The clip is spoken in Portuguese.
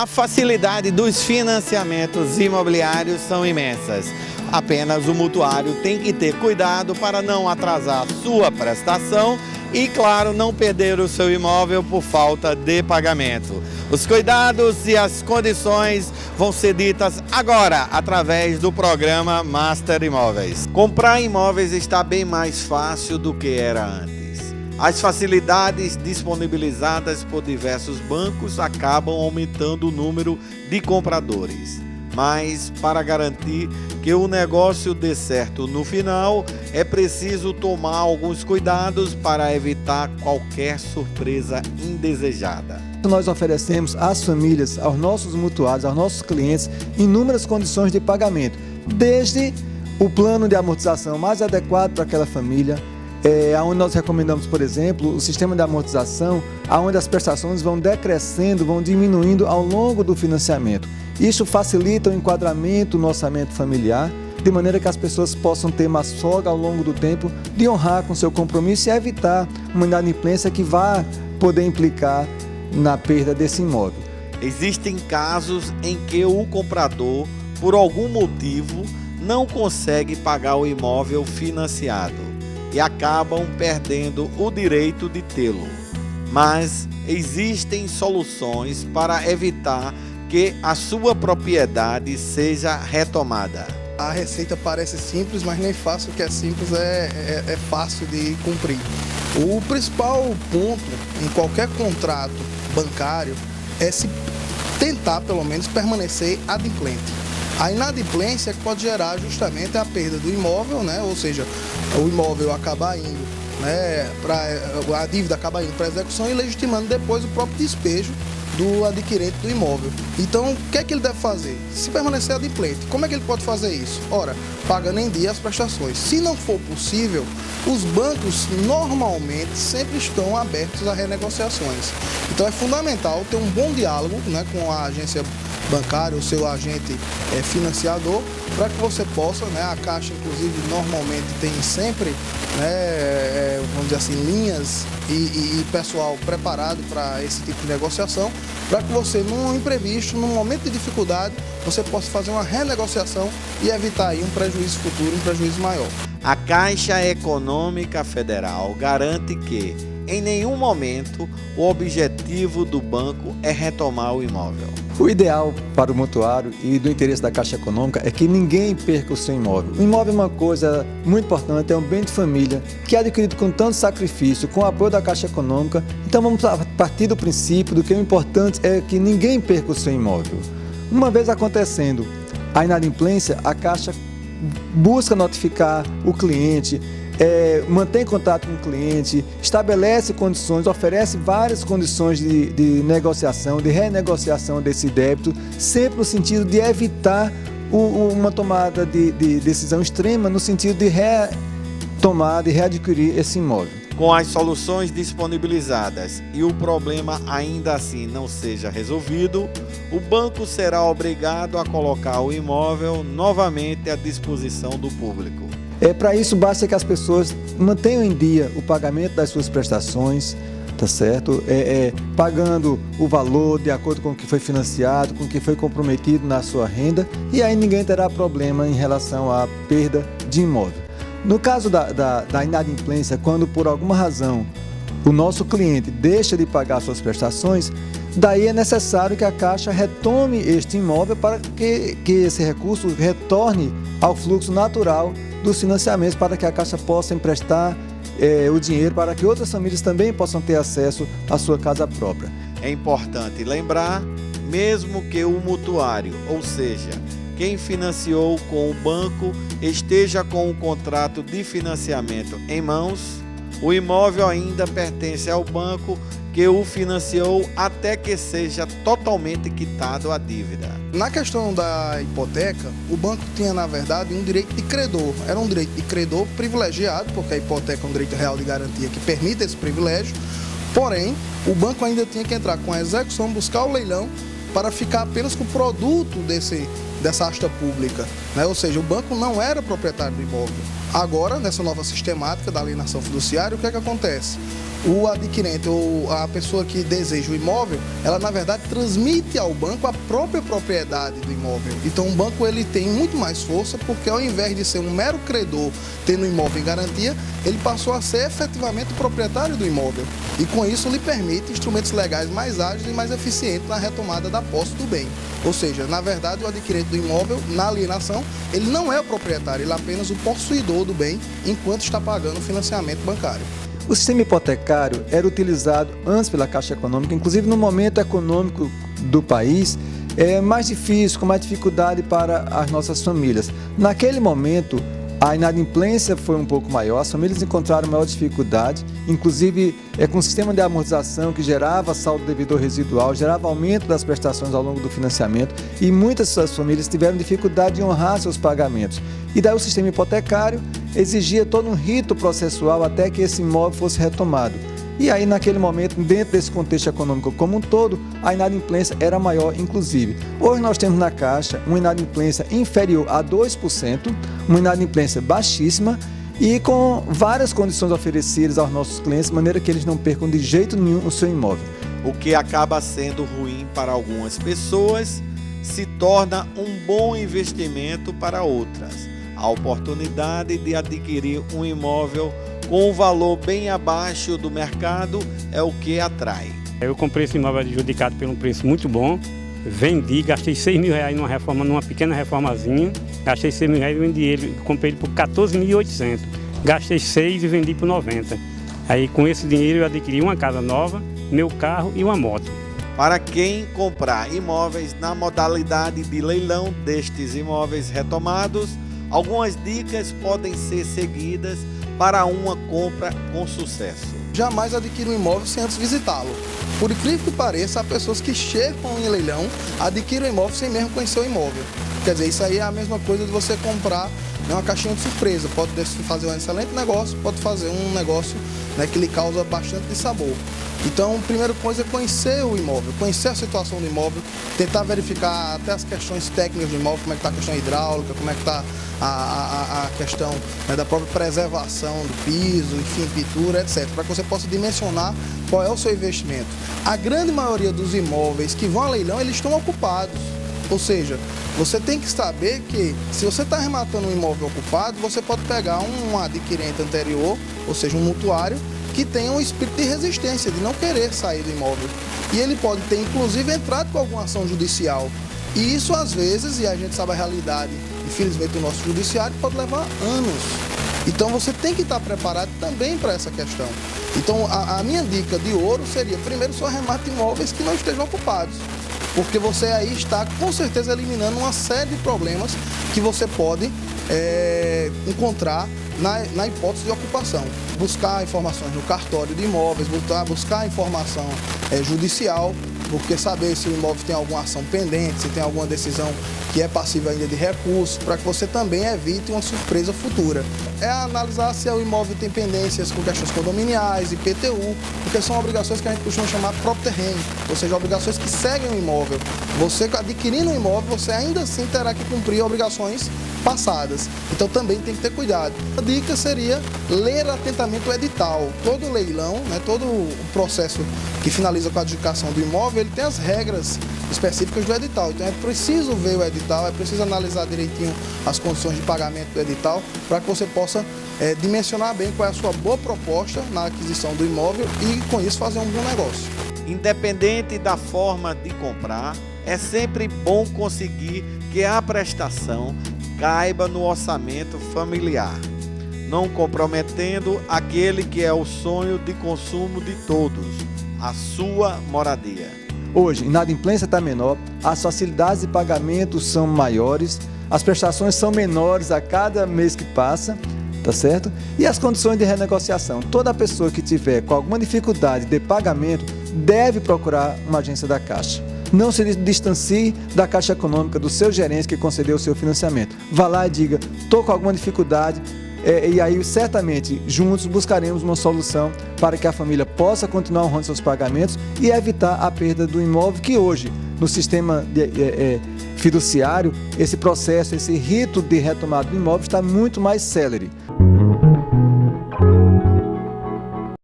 A facilidade dos financiamentos imobiliários são imensas. Apenas o mutuário tem que ter cuidado para não atrasar sua prestação e, claro, não perder o seu imóvel por falta de pagamento. Os cuidados e as condições vão ser ditas agora através do programa Master Imóveis. Comprar imóveis está bem mais fácil do que era antes. As facilidades disponibilizadas por diversos bancos acabam aumentando o número de compradores. Mas, para garantir que o negócio dê certo no final, é preciso tomar alguns cuidados para evitar qualquer surpresa indesejada. Nós oferecemos às famílias, aos nossos mutuários, aos nossos clientes, inúmeras condições de pagamento, desde o plano de amortização mais adequado para aquela família, onde nós recomendamos, por exemplo, o sistema de amortização, onde as prestações vão decrescendo, vão diminuindo ao longo do financiamento. Isso facilita o enquadramento no orçamento familiar, de maneira que as pessoas possam ter mais folga ao longo do tempo de honrar com seu compromisso e evitar uma inadimplência que vá poder implicar na perda desse imóvel. Existem casos em que o comprador, por algum motivo, não consegue pagar o imóvel financiado e acabam perdendo o direito de tê-lo. Mas existem soluções para evitar que a sua propriedade seja retomada. A receita parece simples, mas nem fácil. O que é simples é fácil de cumprir. O principal ponto em qualquer contrato bancário é se tentar, pelo menos, permanecer adimplente. A inadimplência pode gerar justamente a perda do imóvel, né? Ou seja, o imóvel acaba indo, né, a dívida acaba indo para a execução e legitimando depois o próprio despejo do adquirente do imóvel. Então, o que é que ele deve fazer? Se permanecer adimplente, como é que ele pode fazer isso? Ora, pagando em dia as prestações. Se não for possível, os bancos normalmente sempre estão abertos a renegociações. Então, é fundamental ter um bom diálogo, né, com a agência bancária, o seu agente financiador, para que você possa, né, a Caixa inclusive normalmente tem sempre, né, vamos dizer assim, linhas e pessoal preparado para esse tipo de negociação, para que você, num imprevisto, num momento de dificuldade, você possa fazer uma renegociação e evitar aí um prejuízo futuro, um prejuízo maior. A Caixa Econômica Federal garante que, em nenhum momento, o objetivo do banco é retomar o imóvel. O ideal para o mutuário e do interesse da Caixa Econômica é que ninguém perca o seu imóvel. O imóvel é uma coisa muito importante, é um bem de família que é adquirido com tanto sacrifício, com o apoio da Caixa Econômica. Então vamos partir do princípio do que o importante é que ninguém perca o seu imóvel. Uma vez acontecendo a inadimplência, a Caixa busca notificar o cliente, mantém contato com o cliente, estabelece condições, oferece várias condições de negociação, de renegociação desse débito, sempre no sentido de evitar uma tomada de decisão extrema, no sentido de retomar, de readquirir esse imóvel. Com as soluções disponibilizadas e o problema ainda assim não seja resolvido, o banco será obrigado a colocar o imóvel novamente à disposição do público. Para isso, basta que as pessoas mantenham em dia o pagamento das suas prestações, tá certo? Pagando o valor de acordo com o que foi financiado, com o que foi comprometido na sua renda, e aí ninguém terá problema em relação à perda de imóvel. No caso da inadimplência, quando por alguma razão o nosso cliente deixa de pagar suas prestações, daí é necessário que a Caixa retome este imóvel para que esse recurso retorne ao fluxo natural dos financiamentos, para que a Caixa possa emprestar o dinheiro para que outras famílias também possam ter acesso à sua casa própria. É importante lembrar, mesmo que o mutuário, ou seja, quem financiou com o banco, esteja com o contrato de financiamento em mãos, o imóvel ainda pertence ao banco que o financiou até que seja totalmente quitado a dívida. Na questão da hipoteca, o banco tinha, na verdade, um direito de credor. Era um direito de credor privilegiado, porque a hipoteca é um direito real de garantia que permite esse privilégio. Porém, o banco ainda tinha que entrar com a execução, buscar o leilão, para ficar apenas com o produto dessa asta pública, né? Ou seja, o banco não era proprietário do imóvel. Agora, nessa nova sistemática da alienação fiduciária, o que é que acontece? O adquirente ou a pessoa que deseja o imóvel, ela na verdade transmite ao banco a própria propriedade do imóvel. Então o banco ele tem muito mais força porque ao invés de ser um mero credor tendo o imóvel em garantia, ele passou a ser efetivamente o proprietário do imóvel. E com isso lhe permite instrumentos legais mais ágeis e mais eficientes na retomada da posse do bem. Ou seja, na verdade o adquirente do imóvel, na alienação, ele não é o proprietário, ele é apenas o possuidor do bem enquanto está pagando o financiamento bancário. O sistema hipotecário era utilizado antes pela Caixa Econômica, inclusive no momento econômico do país, mais difícil, com mais dificuldade para as nossas famílias. Naquele momento, a inadimplência foi um pouco maior, as famílias encontraram maior dificuldade, inclusive com o sistema de amortização que gerava saldo devedor residual, gerava aumento das prestações ao longo do financiamento e muitas dessas famílias tiveram dificuldade de honrar seus pagamentos. E daí o sistema hipotecário exigia todo um rito processual até que esse imóvel fosse retomado. E aí, naquele momento, dentro desse contexto econômico como um todo, a inadimplência era maior, inclusive. Hoje nós temos na Caixa uma inadimplência inferior a 2%, uma inadimplência baixíssima e com várias condições oferecidas aos nossos clientes, de maneira que eles não percam de jeito nenhum o seu imóvel. O que acaba sendo ruim para algumas pessoas se torna um bom investimento para outras. A oportunidade de adquirir um imóvel com um valor bem abaixo do mercado é o que atrai. Eu comprei esse imóvel adjudicado por um preço muito bom, vendi, gastei R$6.000 numa reforma, numa pequena reformazinha, gastei R$6.000 e vendi ele, comprei ele por R$14.800, gastei 6 e vendi por 90. Aí com esse dinheiro eu adquiri uma casa nova, meu carro e uma moto. Para quem comprar imóveis na modalidade de leilão destes imóveis retomados, algumas dicas podem ser seguidas para uma compra com sucesso. Jamais adquira um imóvel sem antes visitá-lo. Por incrível que pareça, há pessoas que chegam em leilão, adquirem o imóvel sem mesmo conhecer o imóvel. Quer dizer, isso aí é a mesma coisa de você comprar uma caixinha de surpresa. Pode fazer um excelente negócio, pode fazer um negócio, né, que lhe causa bastante dissabor. Então, a primeira coisa é conhecer o imóvel, conhecer a situação do imóvel, tentar verificar até as questões técnicas do imóvel, como é que está a questão hidráulica, como é que está a questão, né, da própria preservação do piso, enfim, pintura, etc., para que você possa dimensionar qual é o seu investimento. A grande maioria dos imóveis que vão a leilão, eles estão ocupados. Ou seja, você tem que saber que se você está arrematando um imóvel ocupado, você pode pegar um adquirente anterior, ou seja, um mutuário, que tenha um espírito de resistência, de não querer sair do imóvel. E ele pode ter, inclusive, entrado com alguma ação judicial. E isso, às vezes, e a gente sabe a realidade, infelizmente, do nosso judiciário, pode levar anos. Então, você tem que estar preparado também para essa questão. Então, a minha dica de ouro seria, primeiro, só arremate imóveis que não estejam ocupados. Porque você aí está, com certeza, eliminando uma série de problemas que você pode encontrar na hipótese de ocupação. Buscar informações no cartório de imóveis, buscar informação judicial, porque saber se o imóvel tem alguma ação pendente, se tem alguma decisão que é passível ainda de recurso, para que você também evite uma surpresa futura. É analisar se o imóvel tem pendências com questões condominiais, IPTU, porque são obrigações que a gente costuma chamar próprio terreno, ou seja, obrigações que seguem o imóvel. Você adquirindo um imóvel, você ainda assim terá que cumprir obrigações passadas. Então também tem que ter cuidado. A dica seria ler atentamente o edital. Todo leilão, né, todo o processo que finaliza com a adjudicação do imóvel, ele tem as regras específicas do edital. Então é preciso ver o edital, é preciso analisar direitinho as condições de pagamento do edital para que você possa dimensionar bem qual é a sua boa proposta na aquisição do imóvel e com isso fazer um bom negócio. Independente da forma de comprar, é sempre bom conseguir que a prestação caiba no orçamento familiar, não comprometendo aquele que é o sonho de consumo de todos, a sua moradia. Hoje, a inadimplência está menor, as facilidades de pagamento são maiores, as prestações são menores a cada mês que passa, tá certo? E as condições de renegociação. Toda pessoa que tiver com alguma dificuldade de pagamento deve procurar uma agência da Caixa. Não se distancie da Caixa Econômica, do seu gerente que concedeu o seu financiamento. Vá lá e diga, estou com alguma dificuldade, E aí, certamente, juntos buscaremos uma solução para que a família possa continuar honrando seus pagamentos e evitar a perda do imóvel, que hoje, no sistema fiduciário, esse processo, esse rito de retomada do imóvel está muito mais célere.